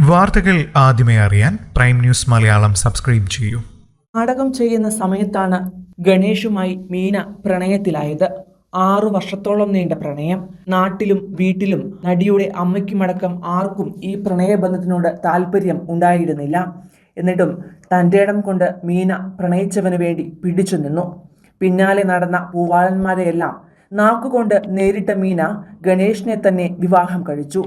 വാർത്തകൾ ആദ്യമേ അറിയാൻ പ്രൈം ന്യൂസ് മലയാളം സബ്സ്ക്രൈബ് ചെയ്യൂ. നാടകം ചെയ്യുന്ന സമയത്താണ് ഗണേഷുമായി മീന പ്രണയത്തിലായത്. 6 വർഷത്തോളം നീണ്ട പ്രണയം. നാട്ടിലും വീട്ടിലും നടിയുടെ അമ്മയ്ക്കുമടക്കം ആർക്കും ഈ പ്രണയബന്ധത്തിനോട് താല്പര്യം ഉണ്ടായിരുന്നില്ല. എന്നിട്ടും തൻ്റെ ഇടം കൊണ്ട് മീന പ്രണയിച്ചവന് വേണ്ടി പിടിച്ചു നിന്നു. പിന്നാലെ നടന്ന പൂവാളന്മാരെയെല്ലാം നാക്കുകൊണ്ട് നേരിട്ട മീന ഗണേഷിനെ തന്നെ വിവാഹം കഴിച്ചു.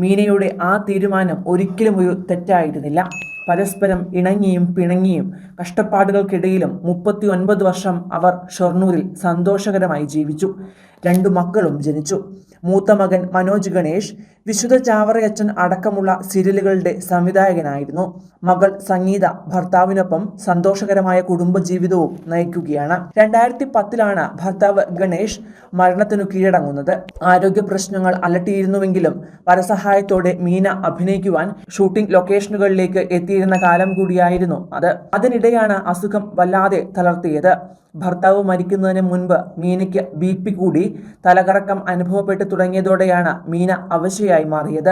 മീനയുടെ ആ തീരുമാനം ഒരിക്കലും ഒരു തെറ്റായിരുന്നില്ല. പരസ്പരം ഇണങ്ങിയും പിണങ്ങിയും കഷ്ടപ്പാടുകൾക്കിടയിലും 39 വർഷം അവർ ഷൊർണൂരിൽ സന്തോഷകരമായി ജീവിച്ചു. 2 മക്കളും ജനിച്ചു. മൂത്ത മകൻ മനോജ് ഗണേഷ് വിശുദ്ധ ചാവറയച്ചൻ അടക്കമുള്ള സീരിയലുകളുടെ സംവിധായകനായിരുന്നു. മകൾ സംഗീത ഭർത്താവിനൊപ്പം സന്തോഷകരമായ കുടുംബജീവിതവും നയിക്കുകയാണ്. 2010 ഭർത്താവ് ഗണേഷ് മരണത്തിനു കീഴടങ്ങുന്നത്. ആരോഗ്യ പ്രശ്നങ്ങൾ അലട്ടിയിരുന്നുവെങ്കിലും പരസഹായത്തോടെ മീന അഭിനയിക്കുവാൻ ഷൂട്ടിംഗ് ലൊക്കേഷനുകളിലേക്ക് എത്തിയിരുന്ന കാലം കൂടിയായിരുന്നു അത്. അതിനിടെയാണ് അസുഖം വല്ലാതെ തളർത്തിയത്. ഭർത്താവ് മരിക്കുന്നതിന് മുൻപ് മീനയ്ക്ക് BP കൂടി തലകറക്കം അനുഭവപ്പെട്ടു തുടങ്ങിയതോടെയാണ് മീന അവശയായി മാറിയത്.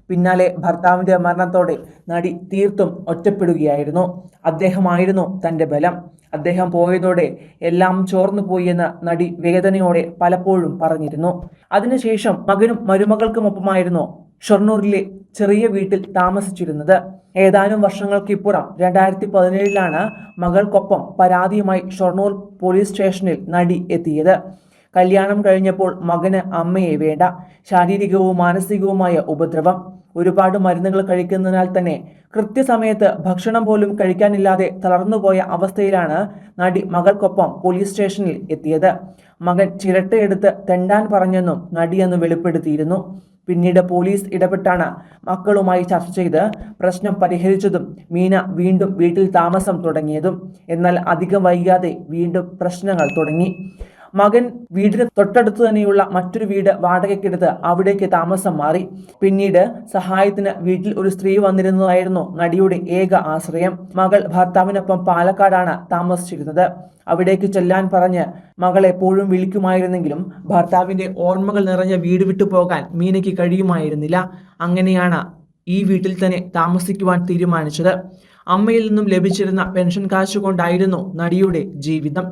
പിന്നാലെ ഭർത്താവിന്റെ മരണത്തോടെ നടി തീർത്തും ഒറ്റപ്പെടുകയായിരുന്നു. അദ്ദേഹമായിരുന്നു തൻ്റെ ബലം. അദ്ദേഹം പോയതോടെ എല്ലാം ചോർന്നുപോയി എന്ന് നടി വേദനയോടെ പലപ്പോഴും പറഞ്ഞിരുന്നു. അതിനുശേഷം മകനും മരുമകൾക്കുമൊപ്പമായിരുന്നു ഷൊർണൂരിലെ ചെറിയ വീട്ടിൽ താമസിച്ചിരുന്നത്. ഏതാനും വർഷങ്ങൾക്കിപ്പുറം 2017 മകൾക്കൊപ്പം പരാതിയുമായി ഷൊർണൂർ പോലീസ് സ്റ്റേഷനിൽ നടി എത്തിയത്. കല്യാണം കഴിഞ്ഞപ്പോൾ മകന് അമ്മയെ വേണ്ട, ശാരീരികവും മാനസികവുമായ ഉപദ്രവം, ഒരുപാട് മരുന്നുകൾ കഴിക്കുന്നതിനാൽ തന്നെ കൃത്യസമയത്ത് ഭക്ഷണം പോലും കഴിക്കാനില്ലാതെ തളർന്നുപോയ അവസ്ഥയിലാണ് നടി മകൾക്കൊപ്പം പോലീസ് സ്റ്റേഷനിൽ എത്തിയത്. മകൻ ചിരട്ടയെടുത്ത് തെണ്ടാൻ പറഞ്ഞെന്നും നടിയെന്ന് വെളിപ്പെടുത്തിയിരുന്നു. പിന്നീട് പോലീസ് ഇടപെട്ടാണ് മക്കളുമായി ചർച്ച ചെയ്ത് പ്രശ്നം പരിഹരിച്ചതും മീന വീണ്ടും വീട്ടിൽ താമസം തുടങ്ങിയതും. എന്നാൽ അധികം വൈകാതെ വീണ്ടും പ്രശ്നങ്ങൾ തുടങ്ങി. മകൻ വീടിന് തൊട്ടടുത്ത് തന്നെയുള്ള മറ്റൊരു വീട് വാടകയ്ക്കെടുത്ത് അവിടേക്ക് താമസം മാറി. പിന്നീട് സഹായത്തിന് വീട്ടിൽ ഒരു സ്ത്രീ വന്നിരുന്നതായിരുന്നു നടിയുടെ ഏക ആശ്രയം. മകൾ ഭർത്താവിനൊപ്പം പാലക്കാടാണ് താമസിച്ചിരുന്നത്. അവിടേക്ക് ചെല്ലാൻ പറഞ്ഞ് മകൾ എപ്പോഴും വിളിക്കുമായിരുന്നെങ്കിലും ഭർത്താവിന്റെ ഓർമ്മകൾ നിറഞ്ഞ വീട് വിട്ടു പോകാൻ മീനയ്ക്ക് കഴിയുമായിരുന്നില്ല. അങ്ങനെയാണ് ഈ വീട്ടിൽ തന്നെ താമസിക്കുവാൻ തീരുമാനിച്ചത്. അമ്മയിൽ നിന്നും ലഭിച്ചിരുന്ന പെൻഷൻ കാശ് കൊണ്ടായിരുന്നു നടിയുടെ ജീവിതം.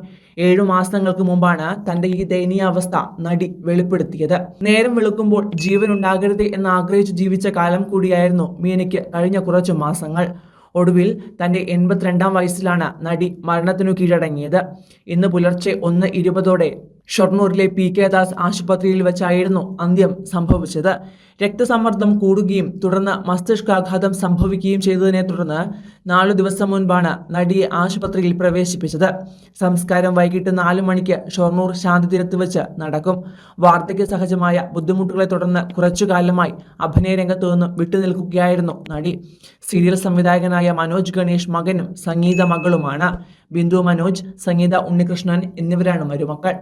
7 മാസങ്ങൾക്ക് മുമ്പാണ് തന്റെ ഈ ദയനീയാവസ്ഥ നടി വെളിപ്പെടുത്തിയത്. നേരം വെളുക്കുമ്പോൾ ജീവൻ ഉണ്ടാകരുത് എന്ന് ആഗ്രഹിച്ച് ജീവിച്ച കാലം കൂടിയായിരുന്നു മീനയ്ക്ക് കഴിഞ്ഞ കുറച്ചു മാസങ്ങൾ. ഒടുവിൽ തന്റെ 82-ാം വയസ്സിലാണ് നടി മരണത്തിനു കീഴടങ്ങിയത്. ഇന്ന് പുലർച്ചെ 1:20 ഷൊർണൂരിലെ PK ദാസ് ആശുപത്രിയിൽ വെച്ചായിരുന്നു അന്ത്യം സംഭവിച്ചത്. രക്തസമ്മർദ്ദം കൂടുകയും തുടർന്ന് മസ്തിഷ്കാഘാതം സംഭവിക്കുകയും ചെയ്തതിനെ തുടർന്ന് 4 ദിവസം മുൻപാണ് നടിയെ ആശുപത്രിയിൽ പ്രവേശിപ്പിച്ചത്. സംസ്കാരം വൈകിട്ട് 4 മണിക്ക് ഷൊർണൂർ ശാന്തിതീരത്ത് വെച്ച് നടക്കും. വാർദ്ധക്യ സഹജമായ ബുദ്ധിമുട്ടുകളെ തുടർന്ന് കുറച്ചുകാലമായി അഭിനയ രംഗത്തു നിന്നും വിട്ടുനിൽക്കുകയായിരുന്നു നടി. സീരിയൽ സംവിധായകനായ മനോജ് ഗണേഷ് മകനും സംഗീത മകളുമാണ്. ബിന്ദു മനോജ്, സംഗീത ഉണ്ണികൃഷ്ണൻ എന്നിവരാണ് മരുമക്കൾ.